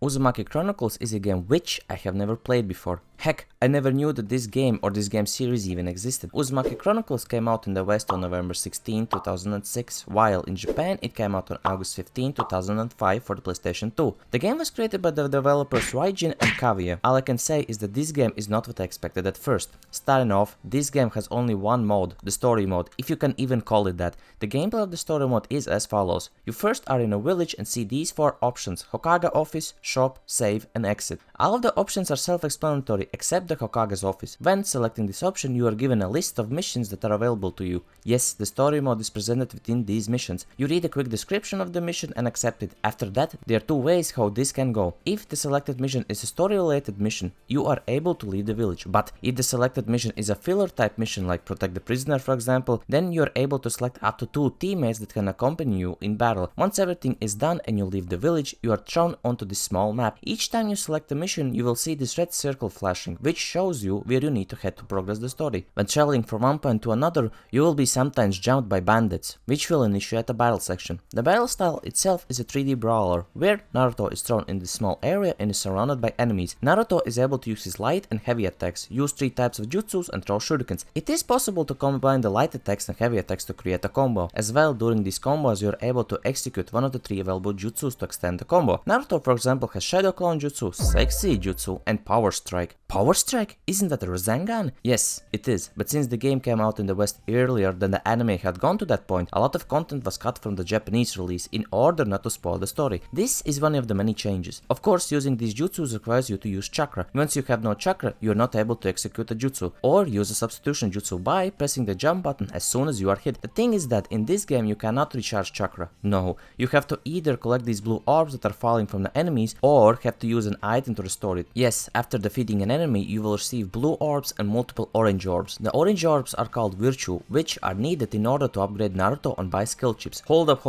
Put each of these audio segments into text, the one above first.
Uzumaki Chronicles is a game which I have never played before. Heck, I never knew that this game or this game series even existed. Uzumaki Chronicles came out in the West on November 16, 2006, while in Japan it came out on August 15, 2005 for the PlayStation 2. The game was created by the developers Raijin and Kaguya. All I can say is that this game is not what I expected at first. Starting off, this game has only one mode, the story mode, if you can even call it that. The gameplay of the story mode is as follows. You first are in a village and see these four options: Hokage office, shop, save and exit. All of the options are self-explanatory except the Hokage's office. When selecting this option, you are given a list of missions that are available to you. Yes, the story mode is presented within these missions. You read a quick description of the mission and accept it. After that, there are two ways how this can go. If the selected mission is a story-related mission, you are able to leave the village. But if the selected mission is a filler type mission like protect the prisoner for example, then you are able to select up to 2 teammates that can accompany you in battle. Once everything is done and you leave the village, you are thrown onto this small map. Each time you select a mission, you will see this red circle flashing, which shows you where you need to head to progress the story. When traveling from one point to another, you will be sometimes jumped by bandits, which will initiate a battle section. The battle style itself is a 3D brawler, where Naruto is thrown in this small area and is surrounded by enemies. Naruto is able to use his light and heavy attacks, use 3 types of jutsus and throw shurikens. It is possible to combine the light attacks and heavy attacks to create a combo. As well, during these combos you are able to execute one of the 3 available jutsus to extend the combo. Naruto for example has Shadow Clone Jutsu, Sexy Jutsu and Power Strike. Power Strike? Isn't that a Rasengan? Yes, it is, but since the game came out in the West earlier than the anime had gone to that point, a lot of content was cut from the Japanese release in order not to spoil the story. This is one of the many changes. Of course, using these jutsus requires you to use chakra. Once you have no chakra, you are not able to execute a jutsu, or use a substitution jutsu by pressing the jump button as soon as you are hit. The thing is that in this game you cannot recharge chakra. No, you have to either collect these blue orbs that are falling from the enemies, or have to use an item to restore it. Yes, after defeating an enemy, you will receive blue orbs and multiple orange orbs. The orange orbs are called virtue, which are needed in order to upgrade Naruto and buy skill chips. Hold up.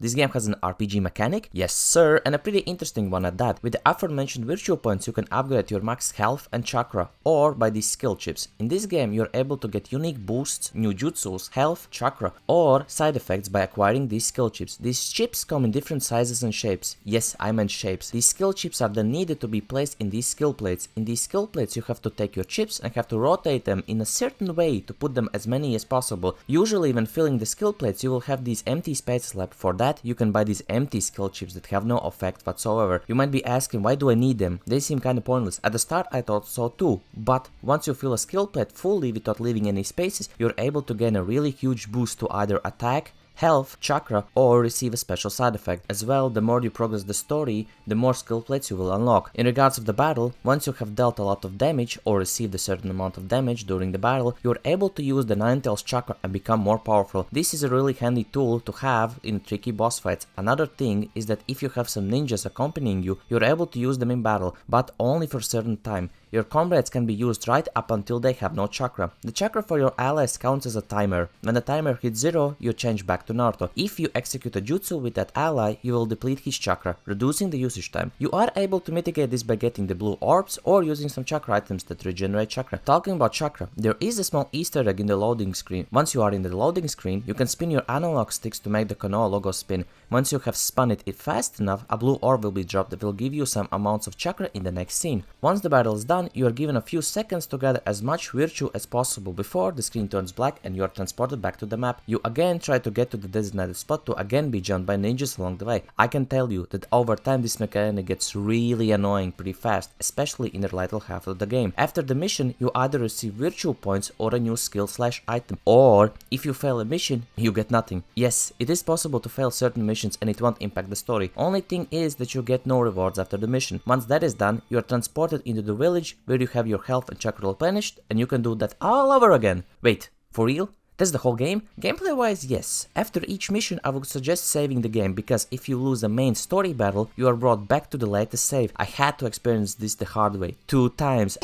This game has an RPG mechanic, yes sir, and a pretty interesting one at that. With the aforementioned virtue points you can upgrade your max health and chakra, or buy these skill chips. In this game you're able to get unique boosts, new jutsus, health, chakra, or side effects by acquiring these skill chips. These chips come in different sizes and shapes. Yes, I meant shapes. These skill chips are then needed to be placed in these skill plates. In these skill plates you have to take your chips and have to rotate them in a certain way to put them as many as possible. Usually when filling the skill plates you will have these empty spaces left. For that you can buy these empty skill chips that have no effect whatsoever. You might be asking, why do I need them? They seem kinda pointless. At the start I thought so too, but once you fill a skill plate fully without leaving any spaces, you're able to gain a really huge boost to either attack, health, chakra, or receive a special side effect. As well, the more you progress the story, the more skill plates you will unlock. In regards of the battle, once you have dealt a lot of damage or received a certain amount of damage during the battle, you are able to use the Ninetales chakra and become more powerful. This is a really handy tool to have in tricky boss fights. Another thing is that if you have some ninjas accompanying you, you're able to use them in battle, but only for a certain time. Your comrades can be used right up until they have no chakra. The chakra for your allies counts as a timer. When the timer hits 0, you change back to Naruto. If you execute a jutsu with that ally, you will deplete his chakra, reducing the usage time. You are able to mitigate this by getting the blue orbs or using some chakra items that regenerate chakra. Talking about chakra, there is a small Easter egg in the loading screen. Once you are in the loading screen, you can spin your analog sticks to make the Konoha logo spin. Once you have spun it fast enough, a blue orb will be dropped that will give you some amounts of chakra in the next scene. Once the battle is done, you are given a few seconds to gather as much virtue as possible before the screen turns black and you are transported back to the map. You again try to get to the designated spot to again be jumped by ninjas along the way. I can tell you that over time this mechanic gets really annoying pretty fast, especially in the later half of the game. After the mission, you either receive virtue points or a new skill/item, or if you fail a mission, you get nothing. Yes, it is possible to fail certain missions and it won't impact the story. Only thing is that you get no rewards after the mission. Once that is done, you are transported into the village where you have your health and chakra replenished, and you can do that all over again. Wait, for real? That's the whole game? Gameplay wise, yes. After each mission I would suggest saving the game, because if you lose a main story battle, you are brought back to the latest save. I had to experience this the hard way, 2 times.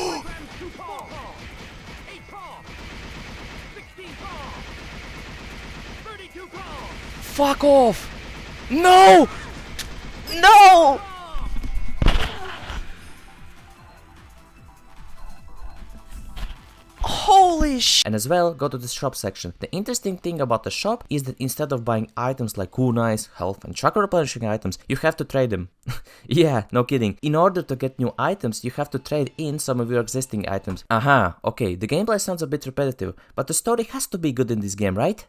Fuck off! No! No! Holy wish! And as well, go to the shop section. The interesting thing about the shop is that instead of buying items like kunais, health and chakra replenishing items, you have to trade them. Yeah, no kidding. In order to get new items, you have to trade in some of your existing items. Aha, okay, the gameplay sounds a bit repetitive, but the story has to be good in this game, right?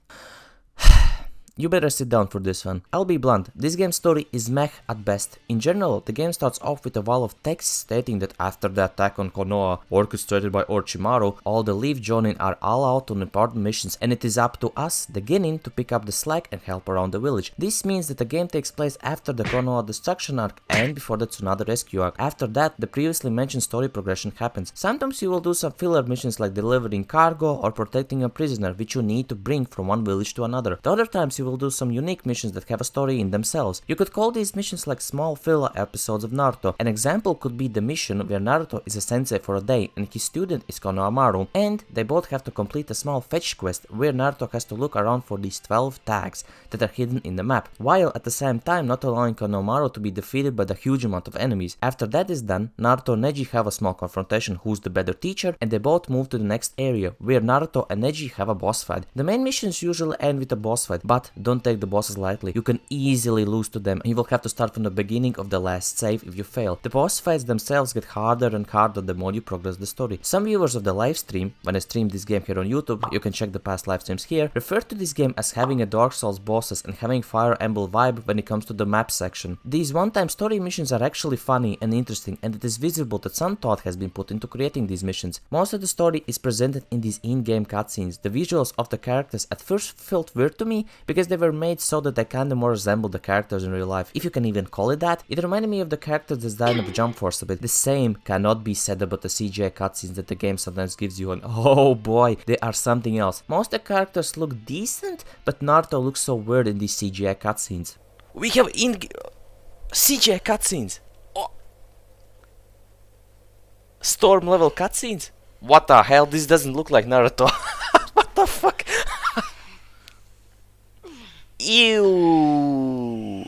You better sit down for this one. I'll be blunt, this game's story is meh at best. In general, the game starts off with a wall of text stating that after the attack on Konoha, orchestrated by Orochimaru, all the Leaf Jonin are all out on important missions, and it is up to us, the Genin, to pick up the slack and help around the village. This means that the game takes place after the Konoha destruction arc and before the Tsunade rescue arc. After that, the previously mentioned story progression happens. Sometimes you will do some filler missions like delivering cargo or protecting a prisoner, which you need to bring from one village to another. The other times you will do some unique missions that have a story in themselves. You could call these missions like small filler episodes of Naruto. An example could be the mission where Naruto is a sensei for a day and his student is Konohamaru, and they both have to complete a small fetch quest where Naruto has to look around for these 12 tags that are hidden in the map, while at the same time not allowing Konohamaru to be defeated by the huge amount of enemies. After that is done, Naruto and Neji have a small confrontation who's the better teacher, and they both move to the next area where Naruto and Neji have a boss fight. The main missions usually end with a boss fight, but don't take the bosses lightly. You can easily lose to them and you will have to start from the beginning of the last save if you fail. The boss fights themselves get harder and harder the more you progress the story. Some viewers of the live stream, when I stream this game here on YouTube, you can check the past live streams here, refer to this game as having a Dark Souls bosses and having Fire Emblem vibe when it comes to the map section. These one-time story missions are actually funny and interesting, and it is visible that some thought has been put into creating these missions. Most of the story is presented in these in-game cutscenes. The visuals of the characters at first felt weird to me because they were made so that they kinda more resemble the characters in real life, if you can even call it that. It reminded me of the character design of Jump Force a bit. The same cannot be said about the CGI cutscenes that the game sometimes gives you, and oh boy, they are something else. Most of the characters look decent, but Naruto looks so weird in these CGI cutscenes. We have in CGI cutscenes! Oh. Storm level cutscenes? What the hell, this doesn't look like Naruto. What the fuck? Ew.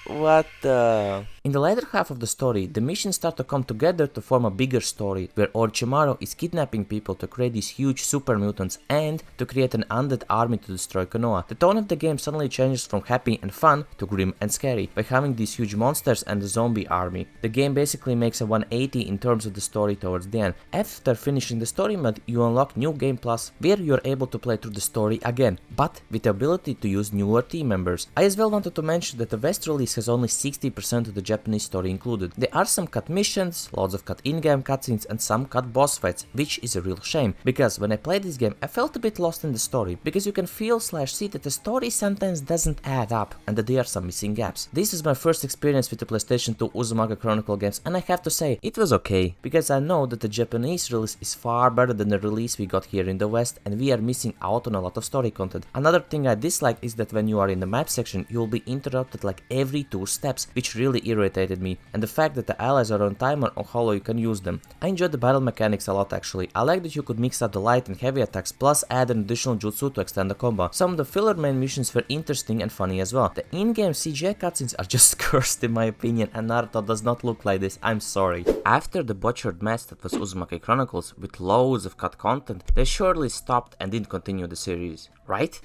What the... In the later half of the story, the missions start to come together to form a bigger story, where Orochimaru is kidnapping people to create these huge super mutants and to create an undead army to destroy Konoha. The tone of the game suddenly changes from happy and fun to grim and scary, by having these huge monsters and a zombie army. The game basically makes a 180 in terms of the story towards the end. After finishing the story mode, you unlock New Game Plus, where you are able to play through the story again, but with the ability to use newer team members. I as well wanted to mention that the West release has only 60% of the Japanese story included. There are some cut missions, lots of cut in-game cutscenes and some cut boss fights, which is a real shame, because when I played this game I felt a bit lost in the story, because you can feel/see that the story sometimes doesn't add up and that there are some missing gaps. This is my first experience with the PlayStation 2 Uzumaki Chronicle games, and I have to say, it was okay, because I know that the Japanese release is far better than the release we got here in the West, and we are missing out on a lot of story content. Another thing I dislike is that when you are in the map section, you will be interrupted like every 2 steps, which really irritated me, and the fact that the allies are on timer on how long you can use them. I enjoyed the battle mechanics a lot actually. I like that you could mix up the light and heavy attacks, plus add an additional jutsu to extend the combo. Some of the filler main missions were interesting and funny as well. The in-game CGI cutscenes are just cursed in my opinion, and Naruto does not look like this, I'm sorry. After the butchered mess that was Uzumaki Chronicles, with loads of cut content, they surely stopped and didn't continue the series, right?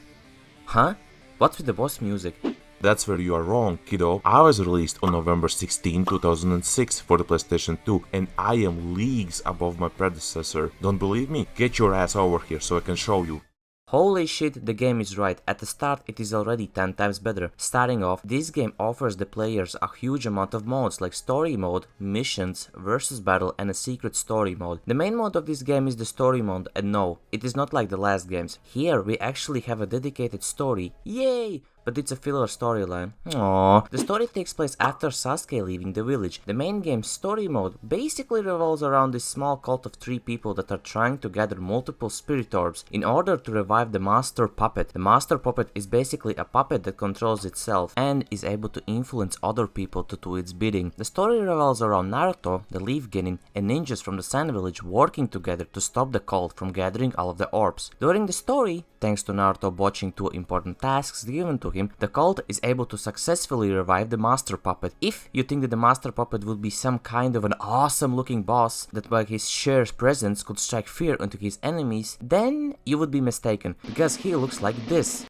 Huh? What's with the boss music? That's where you are wrong, kiddo. I was released on November 16, 2006 for the PlayStation 2, and I am leagues above my predecessor. Don't believe me? Get your ass over here so I can show you. Holy shit, the game is right. At the start it is already 10 times better. Starting off, this game offers the players a huge amount of modes like story mode, missions, versus battle and a secret story mode. The main mode of this game is the story mode, and no, it is not like the last games. Here we actually have a dedicated story. Yay! But it's a filler storyline. Aww. The story takes place after Sasuke leaving the village. The main game's story mode basically revolves around this small cult of 3 people that are trying to gather multiple spirit orbs in order to revive the master puppet. The master puppet is basically a puppet that controls itself and is able to influence other people to do its bidding. The story revolves around Naruto, the Leaf Genin, and ninjas from the Sand Village working together to stop the cult from gathering all of the orbs. During the story, thanks to Naruto botching 2 important tasks given to him, the cult is able to successfully revive the master puppet. If you think that the master puppet would be some kind of an awesome looking boss that by his sheer presence could strike fear into his enemies, then you would be mistaken, because he looks like this.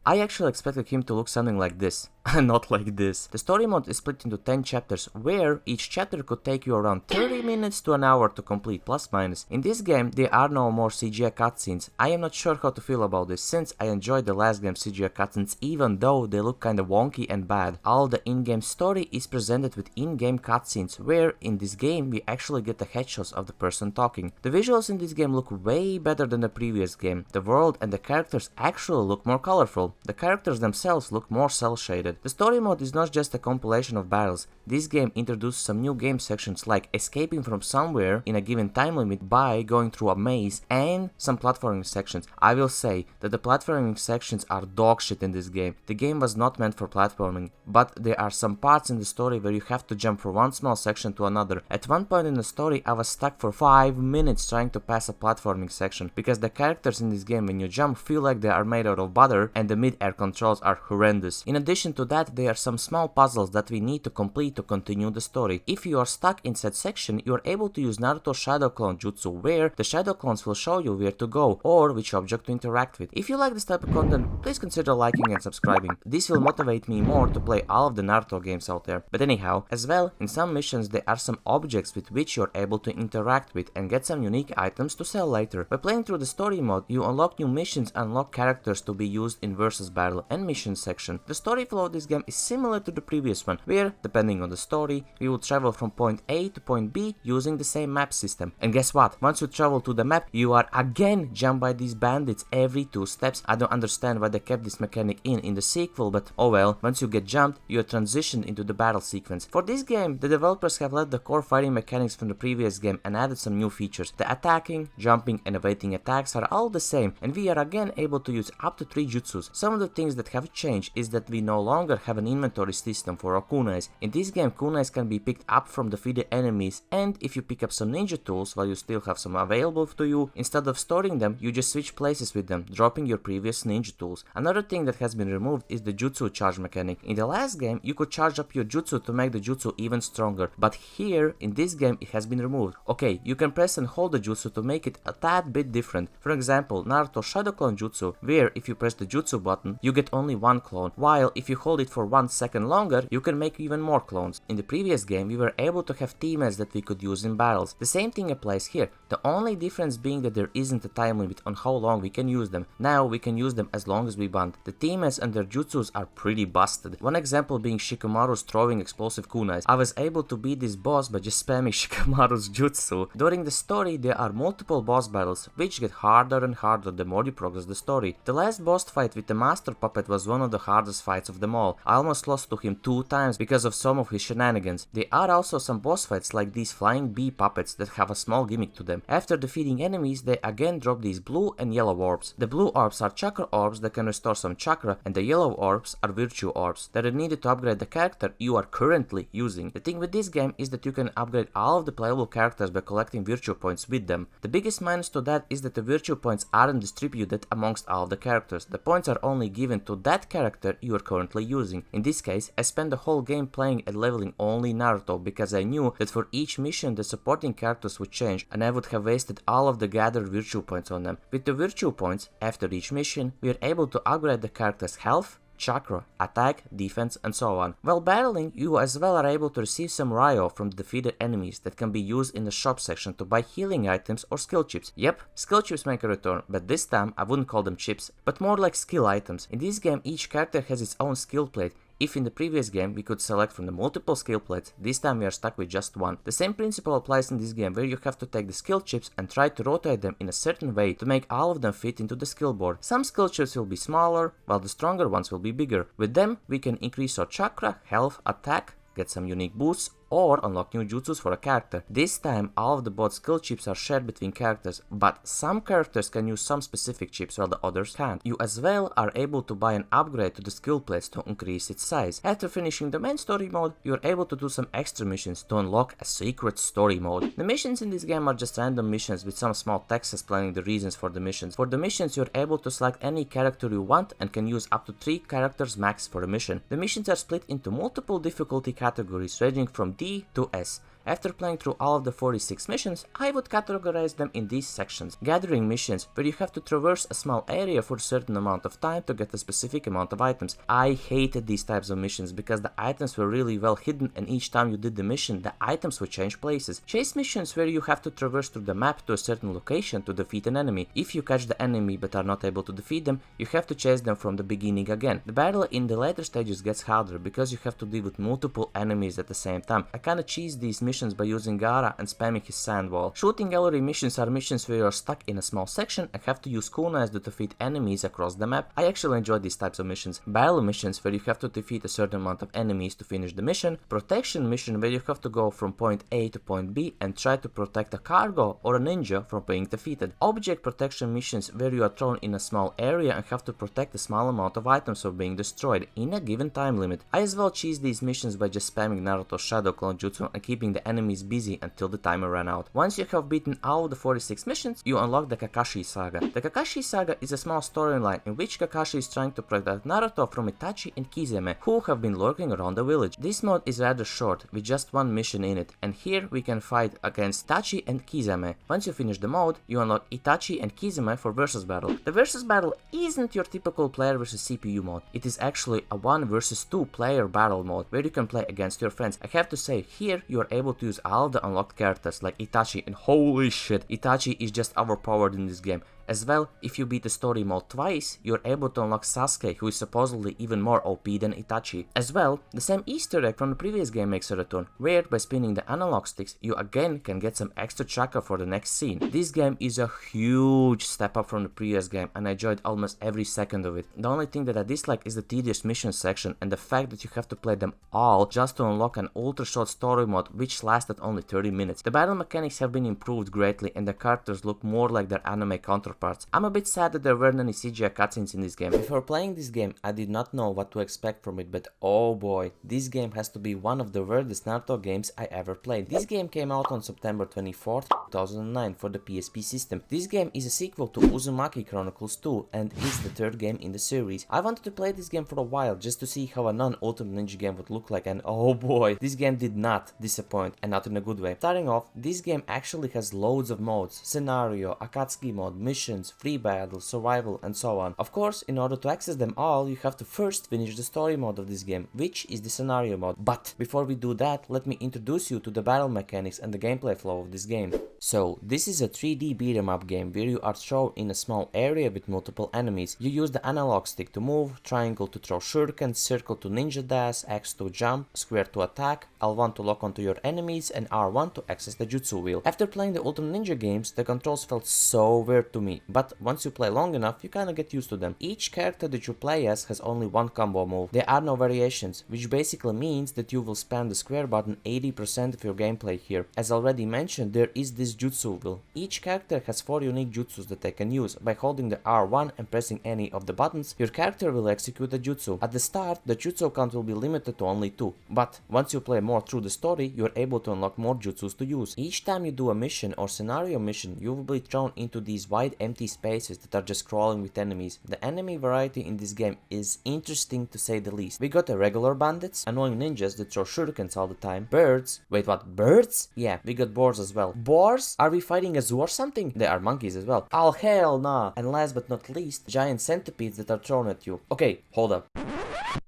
I actually expected him to look something like this. Not like this. The story mode is split into 10 chapters, where each chapter could take you around 30 minutes to an hour to complete, plus minus. In this game, there are no more CGI cutscenes. I am not sure how to feel about this, since I enjoyed the last game's CGI cutscenes even though they look kinda wonky and bad. All the in-game story is presented with in-game cutscenes, where in this game we actually get the headshots of the person talking. The visuals in this game look way better than the previous game. The world and the characters actually look more colorful. The characters themselves look more cel-shaded. The story mode is not just a compilation of battles. This game introduced some new game sections like escaping from somewhere in a given time limit by going through a maze and some platforming sections. I will say that the platforming sections are dog shit in this game. The game was not meant for platforming, but there are some parts in the story where you have to jump from one small section to another. At one point in the story I was stuck for 5 minutes trying to pass a platforming section, because the characters in this game when you jump feel like they are made out of butter and the mid-air controls are horrendous. In addition to that, there are some small puzzles that we need to complete to continue the story. If you are stuck in said section, you are able to use Naruto Shadow Clone Jutsu, where the Shadow Clones will show you where to go or which object to interact with. If you like this type of content, please consider liking and subscribing. This will motivate me more to play all of the Naruto games out there. But anyhow, as well, in some missions there are some objects with which you are able to interact with and get some unique items to sell later. By playing through the story mode, you unlock new missions and unlock characters to be used in versus battle and mission section. The story flow of this game is similar to the previous one, where, depending on the story, we will travel from point A to point B using the same map system. And guess what? Once you travel to the map, you are again jumped by these bandits every 2 steps. I don't understand why they kept this mechanic in the sequel, but oh well. Once you get jumped, you are transitioned into the battle sequence. For this game, the developers have left the core fighting mechanics from the previous game and added some new features. The attacking, jumping and evading attacks are all the same, and we are again able to use up to 3 jutsus. Some of the things that have changed is that we no longer have an inventory system for our kunais. In this game, kunais can be picked up from defeated enemies, and if you pick up some ninja tools while you still have some available to you, instead of storing them, you just switch places with them, dropping your previous ninja tools. Another thing that has been removed is the jutsu charge mechanic. In the last game, you could charge up your jutsu to make the jutsu even stronger, but here, in this game, it has been removed. Okay, you can press and hold the jutsu to make it a tad bit different. For example, Naruto Shadow Clone Jutsu, where if you press the jutsu button, you get only 1 clone, while if you hold it for 1 second longer, you can make even more clones. In the previous game, we were able to have teammates that we could use in battles. The same thing applies here, the only difference being that there isn't a time limit on how long we can use them. Now we can use them as long as we want. The teammates and their jutsus are pretty busted. One example being Shikamaru's throwing explosive kunais. I was able to beat this boss by just spamming Shikamaru's jutsu. During the story, there are multiple boss battles, which get harder and harder the more you progress the story. The last boss fight with the master puppet was one of the hardest fights of them all. I almost lost to him 2 times because of some of his shenanigans. There are also some boss fights like these flying bee puppets that have a small gimmick to them. After defeating enemies, they again drop these blue and yellow orbs. The blue orbs are chakra orbs that can restore some chakra, and the yellow orbs are virtue orbs that are needed to upgrade the character you are currently using. The thing with this game is that you can upgrade all of the playable characters by collecting virtue points with them. The biggest minus to that is that the virtue points aren't distributed amongst all the characters. The points are only given to that character you are currently using. In this case, I spent the whole game playing and leveling only Naruto because I knew that for each mission the supporting characters would change and I would have wasted all of the gathered virtue points on them. With the virtue points, after each mission, we are able to upgrade the character's health, chakra, attack, defense, and so on. While battling, you as well are able to receive some Ryo from the defeated enemies that can be used in the shop section to buy healing items or skill chips. Yep, skill chips make a return, but this time I wouldn't call them chips, but more like skill items. In this game, each character has its own skill plate. If in the previous game we could select from the multiple skill plates, this time we are stuck with just one. The same principle applies in this game, where you have to take the skill chips and try to rotate them in a certain way to make all of them fit into the skill board. Some skill chips will be smaller, while the stronger ones will be bigger. With them we can increase our chakra, health, attack, get some unique boosts, or unlock new jutsus for a character. This time all of the bot skill chips are shared between characters, but some characters can use some specific chips while the others can't. You as well are able to buy an upgrade to the skill plates to increase its size. After finishing the main story mode, you're able to do some extra missions to unlock a secret story mode. The missions in this game are just random missions with some small text explaining the reasons for the missions. For the missions you're able to select any character you want and can use up to 3 characters max for a mission. The missions are split into multiple difficulty categories ranging from D to S. After playing through all of the 46 missions, I would categorize them in these sections. Gathering missions, where you have to traverse a small area for a certain amount of time to get a specific amount of items. I hated these types of missions because the items were really well hidden and each time you did the mission, the items would change places. Chase missions, where you have to traverse through the map to a certain location to defeat an enemy. If you catch the enemy but are not able to defeat them, you have to chase them from the beginning again. The battle in the later stages gets harder because you have to deal with multiple enemies at the same time. I kinda cheese these missions by using Gaara and spamming his sand wall. Shooting gallery missions are missions where you are stuck in a small section and have to use kunais to defeat enemies across the map. I actually enjoy these types of missions. Battle missions, where you have to defeat a certain amount of enemies to finish the mission. Protection mission, where you have to go from point A to point B and try to protect a cargo or a ninja from being defeated. Object protection missions, where you are thrown in a small area and have to protect a small amount of items from being destroyed in a given time limit. I as well cheese these missions by just spamming Naruto's shadow clone jutsu and keeping the enemies busy until the timer ran out. Once you have beaten all of the 46 missions, you unlock the Kakashi Saga. The Kakashi Saga is a small storyline in which Kakashi is trying to protect Naruto from Itachi and Kizuna, who have been lurking around the village. This mode is rather short, with just one mission in it, and here we can fight against Itachi and Kizuna. Once you finish the mode, you unlock Itachi and Kizuna for versus battle. The versus battle isn't your typical player versus CPU mode. It is actually a 1 versus 2 player battle mode, where you can play against your friends. I have to say, here you are able to use all the unlocked characters like Itachi, and holy shit, Itachi is just overpowered in this game. As well, if you beat the story mode twice, you're able to unlock Sasuke, who is supposedly even more OP than Itachi. As well, the same Easter egg from the previous game makes a return, where by spinning the analog sticks, you again can get some extra chakra for the next scene. This game is a huge step up from the previous game, and I enjoyed almost every second of it. The only thing that I dislike is the tedious mission section and the fact that you have to play them all just to unlock an ultra short story mode which lasted only 30 minutes. The battle mechanics have been improved greatly and the characters look more like their anime counterparts. I'm a bit sad that there weren't any CGI cutscenes in this game. Before playing this game, I did not know what to expect from it, but oh boy, this game has to be one of the weirdest Naruto games I ever played. This game came out on September 24th, 2009 for the PSP system. This game is a sequel to Uzumaki Chronicles 2 and is the 3rd game in the series. I wanted to play this game for a while just to see how a non-Ultimate Ninja game would look like, and oh boy, this game did not disappoint, and not in a good way. Starting off, this game actually has loads of modes: scenario, Akatsuki mode, mission, free battle, survival, and so on. Of course, in order to access them all, you have to first finish the story mode of this game, which is the scenario mode. But before we do that, let me introduce you to the battle mechanics and the gameplay flow of this game. So, this is a 3D beat 'em up game where you are thrown in a small area with multiple enemies. You use the analog stick to move, triangle to throw shurikens, circle to ninja dash, X to jump, square to attack, L1 to lock onto your enemies, and R1 to access the jutsu wheel. After playing the Ultimate Ninja games, the controls felt so weird to me, but once you play long enough, you kinda get used to them. Each character that you play as has only one combo move. There are no variations, which basically means that you will spam the square button 80% of your gameplay here. As already mentioned, there is this jutsu wheel. Each character has 4 unique jutsus that they can use. By holding the R1 and pressing any of the buttons, your character will execute a jutsu. At the start, the jutsu count will be limited to only 2, but once you play more through the story, you are able to unlock more jutsus to use. Each time you do a mission or scenario mission, you will be thrown into these wide empty spaces that are just crawling with enemies. The enemy variety in this game is interesting to say the least. We got the regular bandits, annoying ninjas that throw shurikens all the time, birds. Wait, what? Birds? Yeah, we got boars as well. Boars? Are we fighting a zoo or something? They are monkeys as well. Oh hell nah. And last but not least, giant centipedes that are thrown at you. Okay, hold up.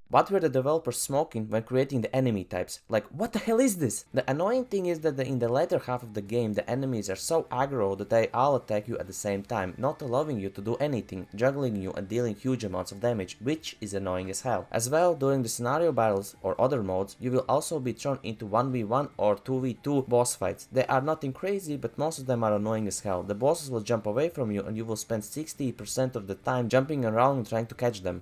What were the developers smoking when creating the enemy types? Like, what the hell is this? The annoying thing is that in the later half of the game, the enemies are so aggro that they all attack you at the same time, not allowing you to do anything, juggling you and dealing huge amounts of damage, which is annoying as hell. As well, during the scenario battles or other modes, you will also be thrown into 1v1 or 2v2 boss fights. They are nothing crazy, but most of them are annoying as hell. The bosses will jump away from you and you will spend 60% of the time jumping around and trying to catch them.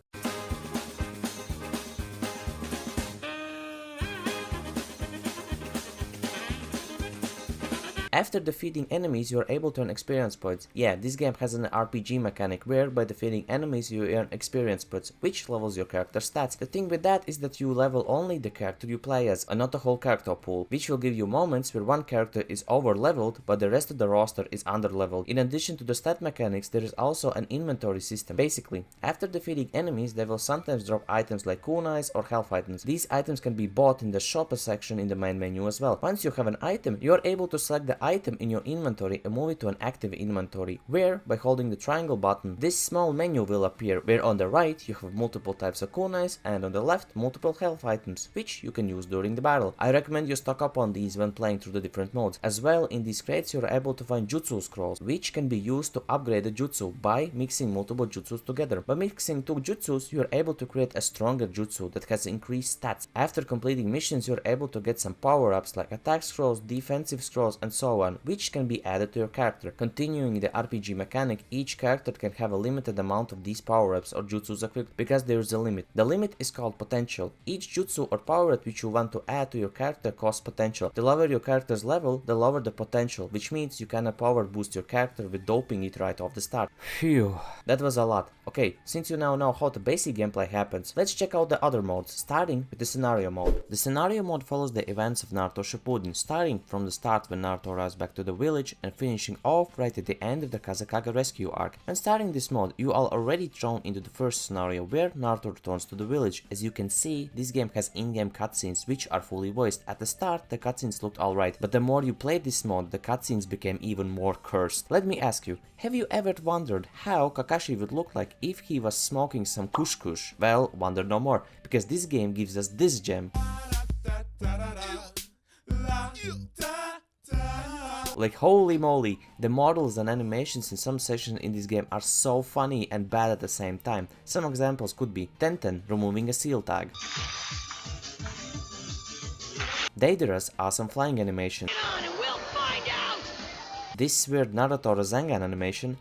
After defeating enemies, you are able to earn experience points. Yeah, this game has an RPG mechanic where by defeating enemies you earn experience points, which levels your character stats. The thing with that is that you level only the character you play as, and not the whole character pool, which will give you moments where one character is over leveled but the rest of the roster is under leveled. In addition to the stat mechanics, there is also an inventory system. Basically, after defeating enemies, they will sometimes drop items like kunais or health items. These items can be bought in the shop section in the main menu as well. Once you have an item, you are able to select the item in your inventory and move it to an active inventory, where by holding the triangle button, this small menu will appear, where on the right you have multiple types of kunais and on the left multiple health items, which you can use during the battle. I recommend you stock up on these when playing through the different modes. As well, in these crates you are able to find jutsu scrolls, which can be used to upgrade the jutsu by mixing multiple jutsus together. By mixing two jutsus, you are able to create a stronger jutsu that has increased stats. After completing missions, you are able to get some power-ups like attack scrolls, defensive scrolls, and so on, which can be added to your character. Continuing the RPG mechanic, each character can have a limited amount of these power-ups or jutsus equipped because there is a limit. The limit is called potential. Each jutsu or power-up which you want to add to your character costs potential. The lower your character's level, the lower the potential, which means you can power boost your character with doping it right off the start. Phew, that was a lot. Okay, since you now know how the basic gameplay happens, let's check out the other modes, starting with the scenario mode. The scenario mode follows the events of Naruto Shippuden, starting from the start when Naruto arrives back to the village and finishing off right at the end of the Kazekage rescue arc. When starting this mode, you are already thrown into the first scenario where Naruto returns to the village. As you can see, this game has in-game cutscenes which are fully voiced. At the start, the cutscenes looked alright, but the more you played this mode, the cutscenes became even more cursed. Let me ask you, have you ever wondered how Kakashi would look like if he was smoking some kush kush? Well, wonder no more, because this game gives us this gem. Like holy moly, the models and animations in some sections in this game are so funny and bad at the same time. Some examples could be Tenten removing a seal tag, Deidara's awesome flying animation, this weird Naruto Rasengan animation,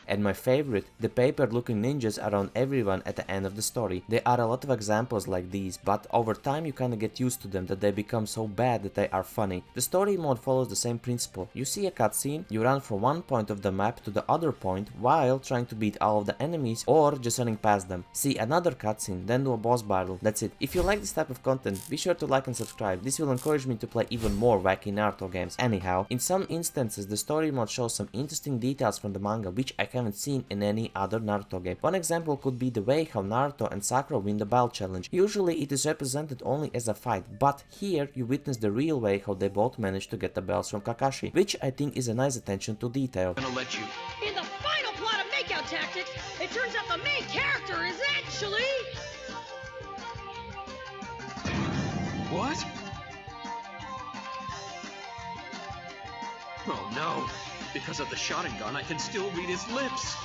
and my favorite, the paper-looking ninjas around everyone at the end of the story. There are a lot of examples like these, but over time you kinda get used to them that they become so bad that they are funny. The story mode follows the same principle. You see a cutscene, you run from one point of the map to the other point while trying to beat all of the enemies or just running past them. See another cutscene, then do a boss battle. That's it. If you like this type of content, be sure to like and subscribe. This will encourage me to play even more wacky Naruto games. Anyhow, in some instances the story mode shows some interesting details from the manga which I haven't seen in any other Naruto game. One example could be the way how Naruto and Sakura win the belt challenge. Usually it is represented only as a fight, but here you witness the real way how they both managed to get the belts from Kakashi, which I think is a nice attention to detail. I'm gonna let you. In the final plot of Makeout Tactics, it turns out the main character is actually... What? Oh no! Because of the Sharingan, I can still read his lips!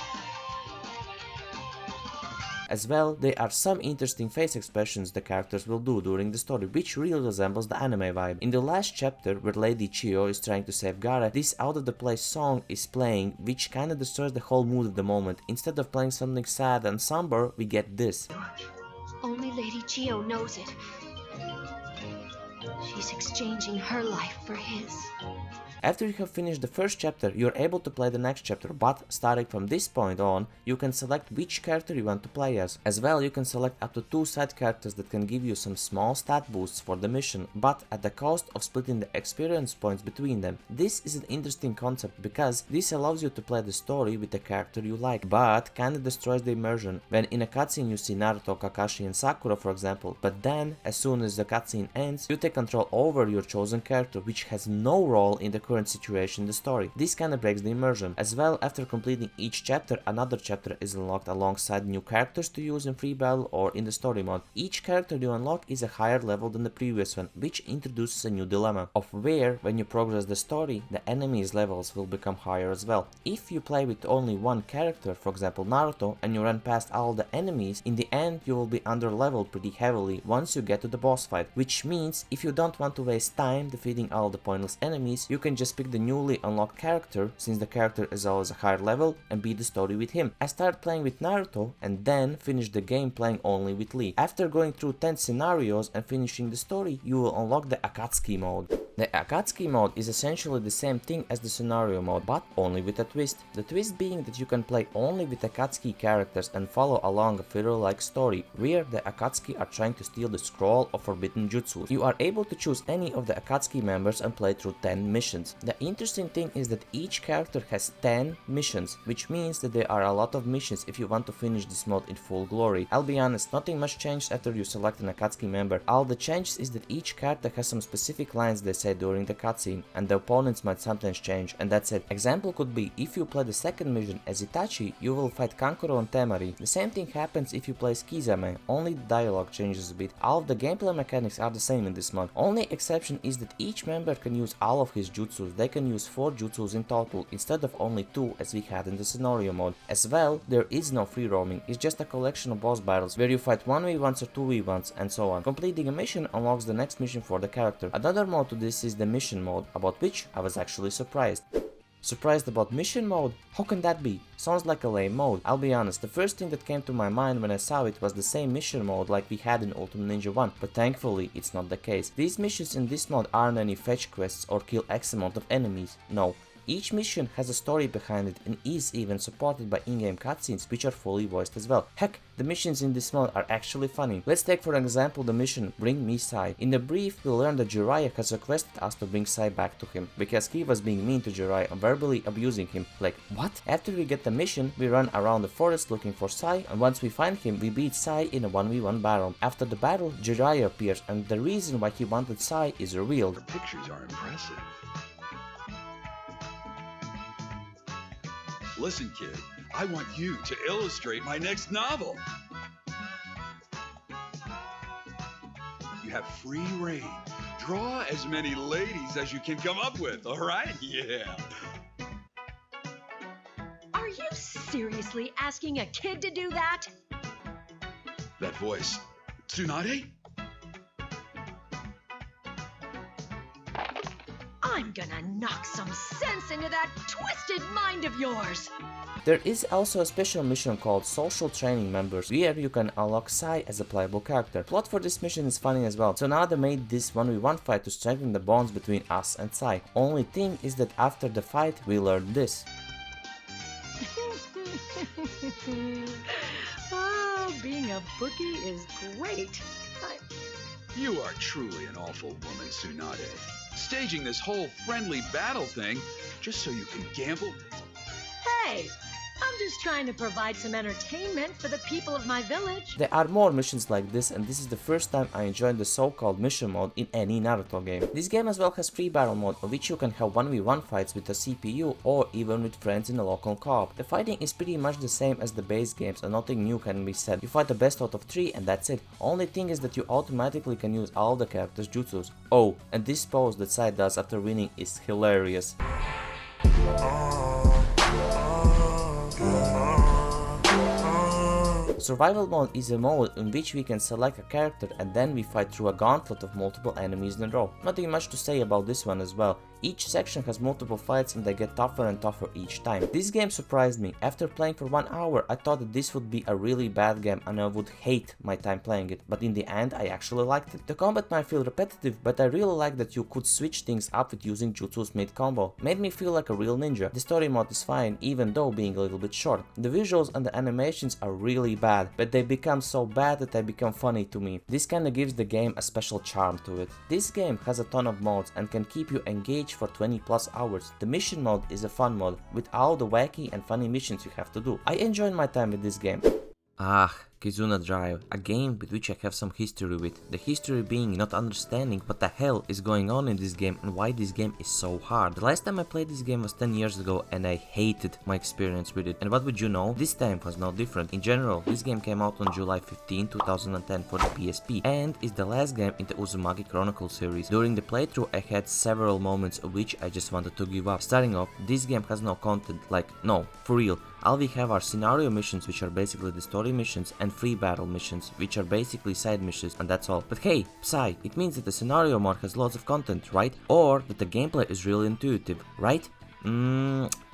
As well, there are some interesting face expressions the characters will do during the story, which really resembles the anime vibe. In the last chapter, where Lady Chiyo is trying to save Gaara, this out-of-the-place song is playing, which kinda destroys the whole mood of the moment. Instead of playing something sad and somber, we get this. Only Lady Chiyo knows it. She's exchanging her life for his. After you have finished the first chapter, you are able to play the next chapter, but starting from this point on, you can select which character you want to play as. As well, you can select up to 2 side characters that can give you some small stat boosts for the mission, but at the cost of splitting the experience points between them. This is an interesting concept because this allows you to play the story with the character you like, but kinda destroys the immersion. When in a cutscene you see Naruto, Kakashi and Sakura for example, but then as soon as the cutscene ends, you take control over your chosen character, which has no role in the current situation in the story. This kinda breaks the immersion. As well, after completing each chapter, another chapter is unlocked alongside new characters to use in free battle or in the story mode. Each character you unlock is a higher level than the previous one, which introduces a new dilemma of where, when you progress the story, the enemies' levels will become higher as well. If you play with only one character, for example Naruto, and you run past all the enemies, in the end you will be under leveled pretty heavily once you get to the boss fight, which means if you don't want to waste time defeating all the pointless enemies, you can just pick the newly unlocked character, since the character is always a higher level, and beat the story with him. I started playing with Naruto and then finished the game playing only with Lee. After going through 10 scenarios and finishing the story, you will unlock the Akatsuki mode. The Akatsuki mode is essentially the same thing as the scenario mode, but only with a twist. The twist being that you can play only with Akatsuki characters and follow along a filler-like story, where the Akatsuki are trying to steal the scroll of forbidden jutsu. You are able to choose any of the Akatsuki members and play through 10 missions. The interesting thing is that each character has 10 missions, which means that there are a lot of missions if you want to finish this mode in full glory. I'll be honest, nothing much changed after you select an Akatsuki member. All the changes is that each character has some specific lines they say during the cutscene, and the opponents might sometimes change, and that's it. Example could be, if you play the second mission as Itachi, you will fight Kankuro and Temari. The same thing happens if you play Kizame, only the dialogue changes a bit. All of the gameplay mechanics are the same in this mod. Only exception is that each member can use all of his jutsus. They can use 4 jutsus in total, instead of only 2 as we had in the scenario mode. As well, there is no free roaming, it's just a collection of boss battles where you fight 1v1s or 2v1s and so on. Completing a mission unlocks the next mission for the character. Another mode to this is the mission mode, about which I was actually surprised. Surprised about mission mode? How can that be? Sounds like a lame mode. I'll be honest, the first thing that came to my mind when I saw it was the same mission mode like we had in Ultimate Ninja 1, but thankfully it's not the case. These missions in this mode aren't any fetch quests or kill X amount of enemies, no. Each mission has a story behind it and is even supported by in-game cutscenes, which are fully voiced as well. Heck, the missions in this mode are actually funny. Let's take for example the mission Bring Me Sai. In the brief, we learn that Jiraiya has requested us to bring Sai back to him, because he was being mean to Jiraiya and verbally abusing him. Like, what? After we get the mission, we run around the forest looking for Sai, and once we find him, we beat Sai in a 1v1 battle. After the battle, Jiraiya appears, and the reason why he wanted Sai is revealed. Your pictures are impressive. Listen, kid, I want you to illustrate my next novel. You have free reign. Draw as many ladies as you can come up with, all right? Yeah. Are you seriously asking a kid to do that? That voice. Tsunade? I'm gonna knock some sense into that twisted mind of yours! There is also a special mission called Social Training Members, where you can unlock Sai as a playable character. Plot for this mission is funny as well. Tsunade made this 1v1 fight to strengthen the bonds between us and Sai. Only thing is that after the fight we learned this. Oh, being a bookie is great. You are truly an awful woman, Tsunade. Staging this whole friendly battle thing just so you can gamble? Hey, I'm just trying to provide some entertainment for the people of my village. There are more missions like this, and this is the first time I enjoyed the so-called mission mode in any Naruto game. This game as well has free battle mode, on which you can have 1v1 fights with a CPU or even with friends in a local co-op. The fighting is pretty much the same as the base games and nothing new can be said. You fight the best out of 3 and that's it. Only thing is that you automatically can use all the characters' jutsus. Oh, and this pose that Sai does after winning is hilarious. Survival mode is a mode in which we can select a character and then we fight through a gauntlet of multiple enemies in a row. Nothing much to say about this one as well. Each section has multiple fights and they get tougher and tougher each time. This game surprised me. After playing for 1 hour, I thought that this would be a really bad game and I would hate my time playing it, but in the end I actually liked it. The combat might feel repetitive, but I really like that you could switch things up with using jutsus mid-combo. Made me feel like a real ninja. The story mode is fine, even though being a little bit short. The visuals and the animations are really bad, but they become so bad that they become funny to me. This kinda gives the game a special charm to it. This game has a ton of modes and can keep you engaged for 20 plus hours. The mission mode is a fun mode, with all the wacky and funny missions you have to do. I enjoyed my time with this game. Kizuna Drive, a game with which I have some history with. The history being not understanding what the hell is going on in this game and why this game is so hard. The last time I played this game was 10 years ago and I hated my experience with it. And what would you know, this time was no different. In general, this game came out on July 15, 2010 for the PSP and is the last game in the Uzumaki Chronicle series. During the playthrough I had several moments of which I just wanted to give up. Starting off, this game has no content, like no, for real. All we have are scenario missions, which are basically the story missions, and free battle missions, which are basically side missions, and that's all. But hey, Psy, it means that the scenario mode has lots of content, right? Or that the gameplay is really intuitive, right?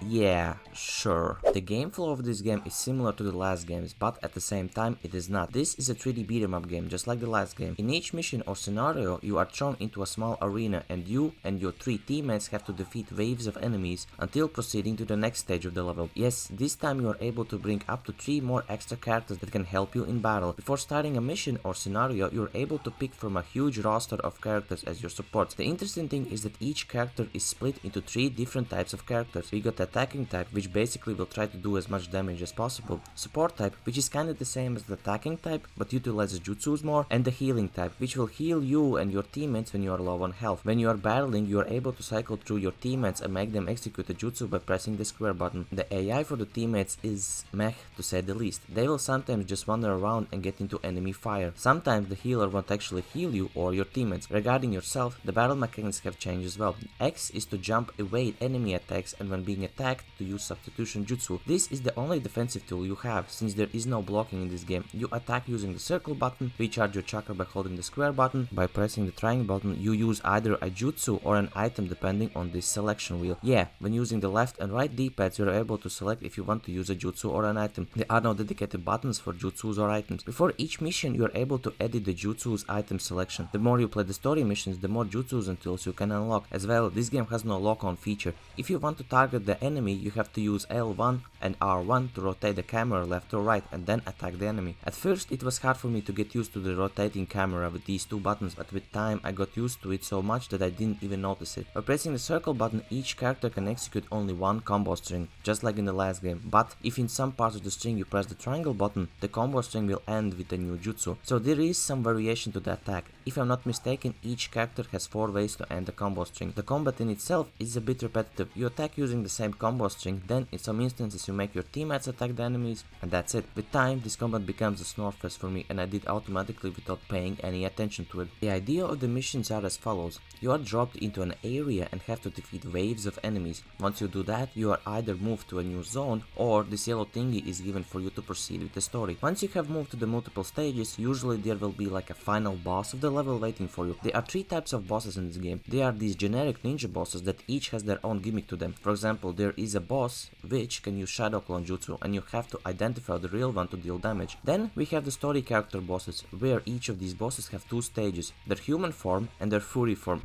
Yeah, sure. The game flow of this game is similar to the last games, but at the same time it is not. This is a 3D beat 'em up game, just like the last game. In each mission or scenario, you are thrown into a small arena and you and your 3 teammates have to defeat waves of enemies until proceeding to the next stage of the level. Yes, this time you are able to bring up to 3 more extra characters that can help you in battle. Before starting a mission or scenario, you are able to pick from a huge roster of characters as your supports. The interesting thing is that each character is split into 3 different types of characters. We got the attacking type, which basically will try to do as much damage as possible, support type, which is kinda the same as the attacking type but utilizes jutsus more, and the healing type, which will heal you and your teammates when you are low on health. When you are battling, you are able to cycle through your teammates and make them execute a jutsu by pressing the square button. The AI for the teammates is meh, to say the least. They will sometimes just wander around and get into enemy fire. Sometimes the healer won't actually heal you or your teammates. Regarding yourself, the battle mechanics have changed as well. X is to jump, evade enemy attacks, and when being attacked, to use substitution jutsu. This is the only defensive tool you have, since there is no blocking in this game. You attack using the circle button, recharge your chakra by holding the square button, by pressing the triangle button you use either a jutsu or an item depending on this selection wheel. Yeah, when using the left and right D-pads you are able to select if you want to use a jutsu or an item. There are no dedicated buttons for jutsus or items. Before each mission you are able to edit the jutsu's item selection. The more you play the story missions, the more jutsus and tools you can unlock. As well, this game has no lock-on feature. If you want to target the enemy, you have to use L1 and R1 to rotate the camera left or right and then attack the enemy. At first it was hard for me to get used to the rotating camera with these 2 buttons, but with time I got used to it so much that I didn't even notice it. By pressing the circle button, each character can execute only 1 combo string, just like in the last game. But if in some parts of the string you press the triangle button, the combo string will end with a new jutsu. So there is some variation to the attack. If I'm not mistaken, each character has 4 ways to end the combo string. The combat in itself is a bit repetitive. You attack using the same combo string, then in some instances you make your teammates attack the enemies, and that's it. With time, this combat becomes a snowfest for me, and I did automatically without paying any attention to it. The idea of the missions are as follows. You are dropped into an area and have to defeat waves of enemies. Once you do that, you are either moved to a new zone, or this yellow thingy is given for you to proceed with the story. Once you have moved to the multiple stages, usually there will be like a final boss of the level waiting for you. There are 3 types of bosses in this game. They are these generic ninja bosses that each has their own gimmick to them. For example, there is a boss which can use shadow clone jutsu, and you have to identify the real one to deal damage. Then we have the story character bosses, where each of these bosses have 2 stages, their human form and their fury form,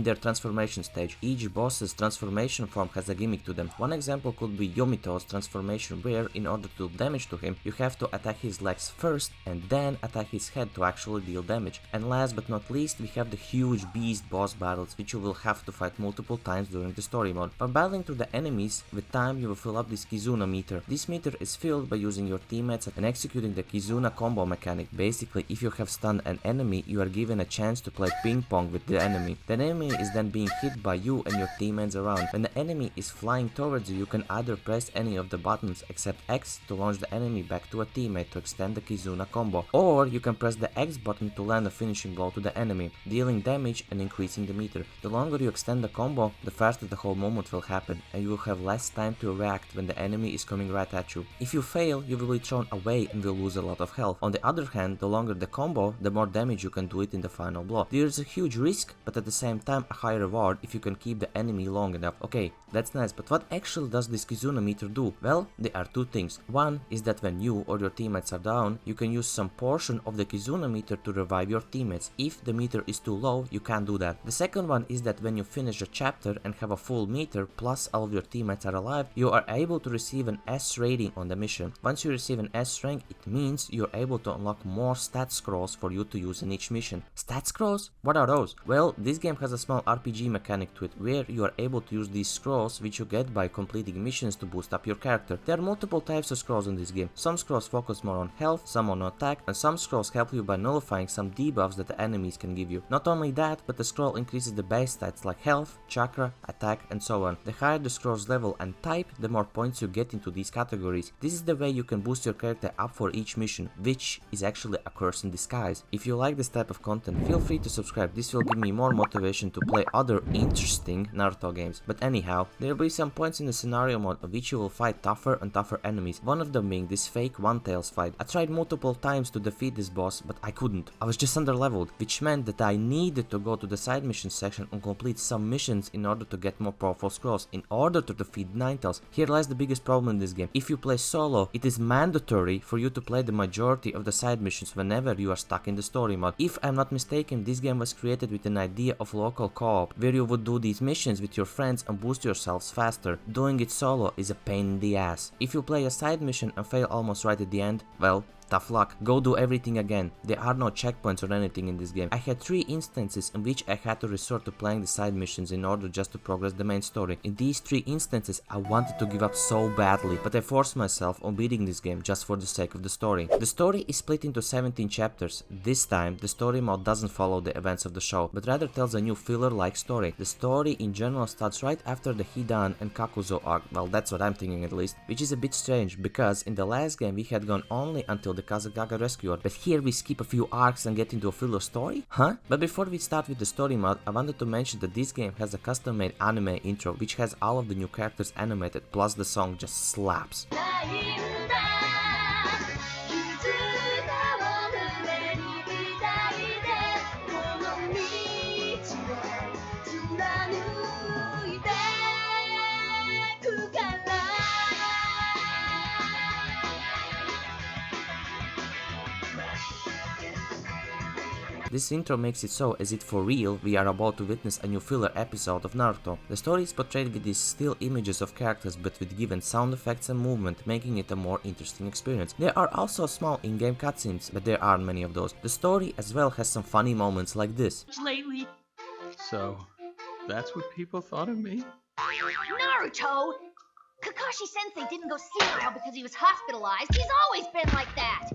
their transformation stage. Each boss's transformation form has a gimmick to them. One example could be Yomito's transformation, where in order to do damage to him, you have to attack his legs first and then attack his head to actually deal damage. And last but not least, we have the huge beast boss battles, which you will have to fight multiple times during the story mode. By battling through the enemies, with time you will fill up this Kizuna meter. This meter is filled by using your teammates and executing the Kizuna combo mechanic. Basically, if you have stunned an enemy, you are given a chance to play ping pong with the enemy. The enemy is then being hit by you and your teammates around. When the enemy is flying towards you, you can either press any of the buttons except X to launch the enemy back to a teammate to extend the Kizuna combo, or you can press the X button to land a finishing blow to the enemy, dealing damage and increasing the meter. The longer you extend the combo, the faster the whole moment will happen, and you will have less time to react when the enemy is coming right at you. If you fail, you will be thrown away and will lose a lot of health. On the other hand, the longer the combo, the more damage you can do it in the final blow. There is a huge risk, but at the same time a high reward if you can keep the enemy long enough. Okay, that's nice, but what actually does this Kizuna meter do? Well, there are 2 things. One is that when you or your teammates are down, you can use some portion of the Kizuna meter to revive your teammates. If the meter is too low, you can't do that. The second one is that when you finish a chapter and have a full meter plus all of your teammates are alive, you are able to receive an S rating on the mission. Once you receive an S rank, it means you're able to unlock more stat scrolls for you to use in each mission. Stat scrolls? What are those? Well, this game has a small RPG mechanic to it, where you are able to use these scrolls which you get by completing missions to boost up your character. There are multiple types of scrolls in this game. Some scrolls focus more on health, some on attack, and some scrolls help you by nullifying some debuffs that the enemies can give you. Not only that, but the scroll increases the base stats like health, chakra, attack, and so on. The higher the scroll's level and type, the more points you get into these categories. This is the way you can boost your character up for each mission, which is actually a curse in disguise. If you like this type of content, feel free to subscribe, this will give me more motivation to play other interesting Naruto games. But anyhow, there will be some points in the scenario mode of which you will fight tougher and tougher enemies, one of them being this fake One-Tails fight. I tried multiple times to defeat this boss, but I couldn't. I was just underleveled, which meant that I needed to go to the side mission section and complete some missions in order to get more powerful scrolls, in order to defeat Ninetales. Here lies the biggest problem in this game. If you play solo, it is mandatory for you to play the majority of the side missions whenever you are stuck in the story mode. If I'm not mistaken, this game was created with an idea of local co-op, where you would do these missions with your friends and boost yourselves faster. Doing it solo is a pain in the ass. If you play a side mission and fail almost right at the end, well, tough luck. Go do everything again. There are no checkpoints or anything in this game. I had 3 instances in which I had to resort to playing the side missions in order just to progress the main story. In these 3 instances, I wanted to give up so badly, but I forced myself on beating this game just for the sake of the story. The story is split into 17 chapters. This time, the story mode doesn't follow the events of the show, but rather tells a new filler-like story. The story in general starts right after the Hidan and Kakuzo arc, well, that's what I'm thinking at least, which is a bit strange, because in the last game we had gone only until the Kazagaga rescue arc, but here we skip a few arcs and get into a filler story? Huh? But before we start with the story mode, I wanted to mention that this game has a custom made anime intro which has all of the new characters animated, plus the song just slaps. This intro makes it so as if for real we are about to witness a new filler episode of Naruto. The story is portrayed with these still images of characters but with given sound effects and movement, making it a more interesting experience. There are also small in-game cutscenes, but there aren't many of those. The story as well has some funny moments like this. Lately. So, that's what people thought of me? Naruto! Kakashi-sensei didn't go senile because he was hospitalized. He's always been like that!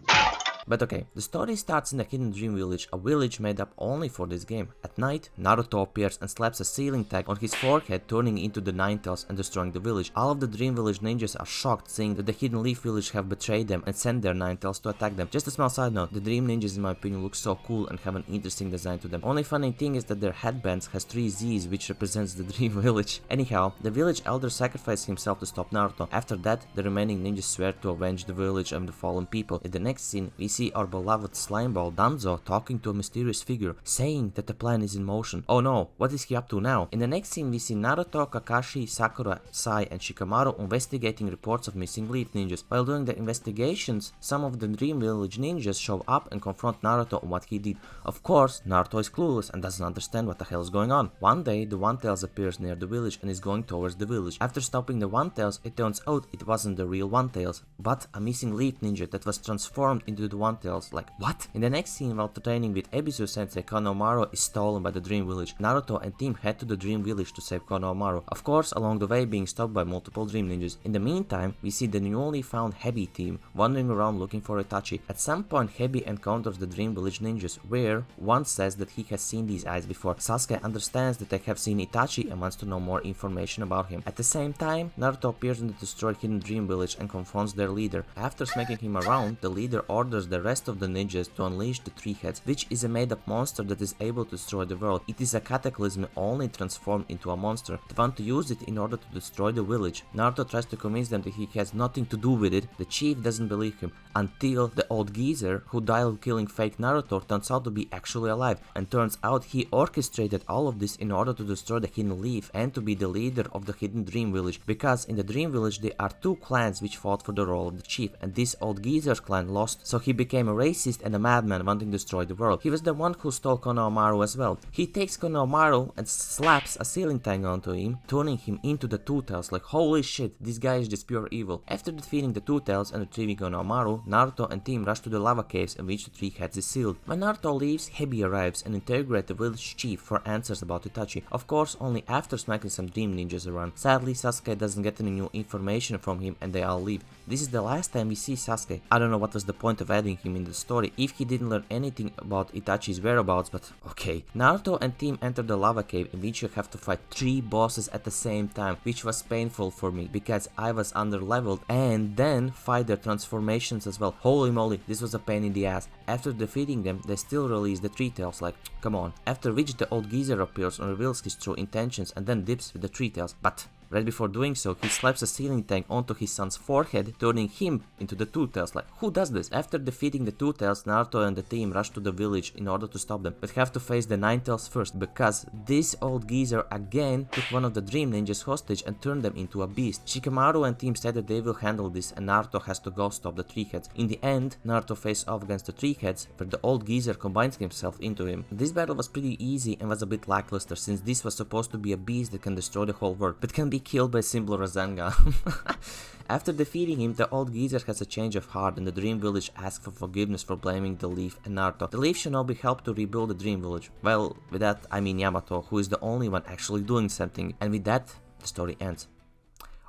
But okay, the story starts in the Hidden Dream Village, a village made up only for this game. At night, Naruto appears and slaps a ceiling tag on his forehead, turning into the Ninetales and destroying the village. All of the Dream Village ninjas are shocked, seeing that the Hidden Leaf Village have betrayed them and sent their Ninetales to attack them. Just a small side note, the Dream Ninjas in my opinion look so cool and have an interesting design to them. Only funny thing is that their headbands has 3 Z's, which represents the Dream Village. Anyhow, the village elder sacrificed himself to stop Naruto. After that, the remaining ninjas swear to avenge the village and the fallen people. In the next scene, we see our beloved slimeball Danzo talking to a mysterious figure, saying that the plan is in motion. Oh no, what is he up to now? In the next scene, we see Naruto, Kakashi, Sakura, Sai and Shikamaru investigating reports of missing leaf ninjas. While doing the investigations, some of the Dream Village ninjas show up and confront Naruto on what he did. Of course, Naruto is clueless and doesn't understand what the hell is going on. One day, the One-Tails appears near the village and is going towards the village. After stopping the One-Tails, it turns out it wasn't the real One-Tails, but a missing leaf ninja that was transformed into the One-Tails. Like, what? In the next scene, while training with Ebisu Sensei, Konohamaru is stolen by the Dream Village. Naruto and team head to the Dream Village to save Konohamaru, of course along the way being stopped by multiple Dream Ninjas. In the meantime, we see the newly found Hebi team wandering around looking for Itachi. At some point, Hebi encounters the Dream Village ninjas, where one says that he has seen these eyes before. Sasuke understands that they have seen Itachi and wants to know more information about him. At the same time, Naruto appears in the destroyed Hidden Dream Village and confronts their leader. After smacking him around, the leader orders the rest of the ninjas to unleash the Three Heads, which is a made-up monster that is able to destroy the world. It is a cataclysm only transformed into a monster. They want to use it in order to destroy the village. Naruto tries to convince them that he has nothing to do with it. The chief doesn't believe him, until the old geezer who died of killing fake Naruto turns out to be actually alive, and turns out he orchestrated all of this in order to destroy the Hidden Leaf and to be the leader of the Hidden Dream Village, because in the Dream Village there are 2 clans which fought for the role of the chief, and this old geezer's clan lost, so he became a racist and a madman wanting to destroy the world. He was the one who stole Konohamaru as well. He takes Konohamaru and slaps a ceiling tag onto him, turning him into the Two-Tails. Like, holy shit, this guy is just pure evil. After defeating the Two-Tails and retrieving Konohamaru, Naruto and team rush to the lava caves in which the Three Heads is sealed. When Naruto leaves, Hebi arrives and interrogates the village chief for answers about Itachi. Of course, only after smacking some Dream Ninjas around. Sadly, Sasuke doesn't get any new information from him and they all leave. This is the last time we see Sasuke. I don't know what was the point of adding accompanying him in the story if he didn't learn anything about Itachi's whereabouts, but okay. Naruto and team enter the lava cave in which you have to fight 3 bosses at the same time, which was painful for me because I was under-leveled, and then fight their transformations as well. Holy moly, this was a pain in the ass. After defeating them, they still release the 3 tails, like, come on. After which the old geezer appears and reveals his true intentions and then dips with the 3 tails, but right before doing so, he slaps a ceiling tank onto his son's forehead, turning him into the 2 tails. Like, who does this? After defeating the 2 tails, Naruto and the team rush to the village in order to stop them, but have to face the 9 tails first, because this old geezer again took one of the dream ninjas hostage and turned them into a beast. Shikamaru and team said that they will handle this and Naruto has to go stop the 3 heads. In the end, Naruto faces off against the 3 heads, where the old geezer combines himself into him. This battle was pretty easy and was a bit lackluster, since this was supposed to be a beast that can destroy the whole world, but can be killed by simple Rasengan. After defeating him, the old geezer has a change of heart and the dream village asks for forgiveness for blaming the Leaf and Naruto. The Leaf shinobi helped to rebuild the dream village. Well, with that I mean Yamato, who is the only one actually doing something, and with that the story ends.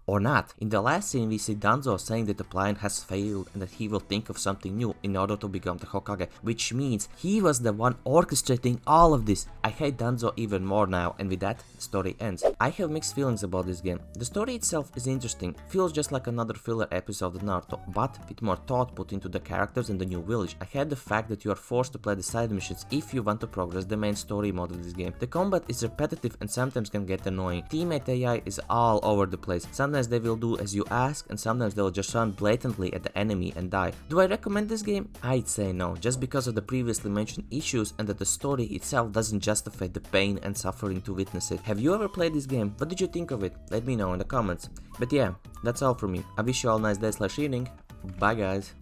Or not. In the last scene we see Danzo saying that the plan has failed and that he will think of something new in order to become the Hokage, which means he was the one orchestrating all of this. I hate Danzo even more now, and with that the story ends. I have mixed feelings about this game. The story itself is interesting, feels just like another filler episode of Naruto, but with more thought put into the characters and the new village. I had the fact that you are forced to play the side missions if you want to progress the main story mode of this game. The combat is repetitive and sometimes can get annoying. Teammate AI is all over the place. Sometimes they will do as you ask and sometimes they'll just run blatantly at the enemy and die. Do I recommend this game? I'd say no, just because of the previously mentioned issues and that the story itself doesn't justify the pain and suffering to witness it. Have you ever played this game? What did you think of it? Let me know in the comments. But yeah, that's all from me. I wish you all a nice day/evening. Bye guys.